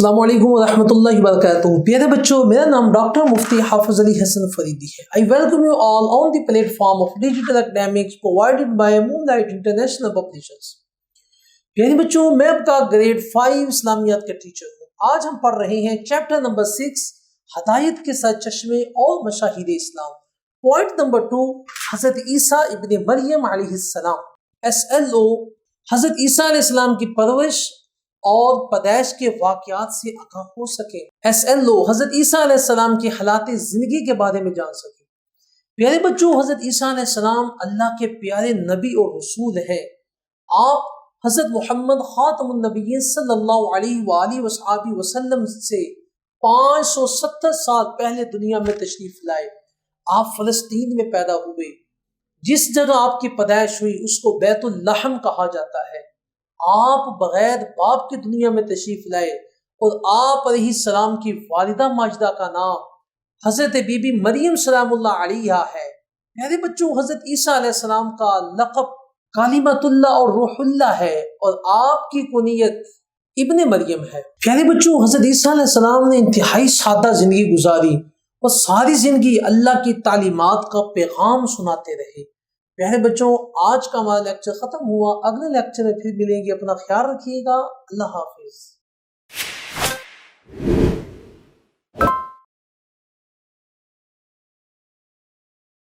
السلام علیکم ورحمۃ اللہ وبرکاتہ. پیارے بچوں، میرا نام ڈاکٹر مفتی حافظ علی حسن فریدی ہے. I welcome you all on the platform of digital academics provided by Moonlight International Publishers. پیارے بچوں، میں آپ کا گریڈ 5 اسلامیات کا ٹیچر ہوں. آج ہم پڑھ رہے ہیں چیپٹر نمبر 6 ہدایت کے ساتھ چشمے اور مشاہیر اسلام. پوائنٹ نمبر 2 حضرت عیسیٰ ابن مریم علیہ السلام. SLO حضرت عیسیٰ علیہ السلام کی پرورش اور پیدائش کے واقعات سے آگاہ ہو سکے. SLO حضرت عیسیٰ علیہ السلام کی حالات زندگی کے بارے میں جان سکے. پیارے بچوں، حضرت عیسیٰ علیہ السلام اللہ کے پیارے نبی اور رسول ہیں. آپ حضرت محمد خاتم النبیین صلی اللہ علیہ وآلہ وصحبہ وسلم سے 570 سال پہلے دنیا میں تشریف لائے. آپ فلسطین میں پیدا ہوئے. جس جگہ آپ کی پیدائش ہوئی اس کو بیت اللحم کہا جاتا ہے. آپ بغیر باپ کی دنیا میں تشریف لائے اور آپ علیہ السلام کی والدہ ماجدہ کا نام حضرت بی بی مریم سلام اللہ علیہا ہے. میرے بچوں، حضرت عیسیٰ علیہ السلام کا لقب کلمۃ اللہ اور روح اللہ ہے اور آپ کی کنیت ابن مریم ہے. پیارے بچوں، حضرت عیسیٰ علیہ السلام نے انتہائی سادہ زندگی گزاری اور ساری زندگی اللہ کی تعلیمات کا پیغام سناتے رہے. پیارے بچوں، آج کا ہمارا لیکچر ختم ہوا. اگلے لیکچر میں پھر ملیں گے. اپنا خیال رکھیے گا. اللہ حافظ.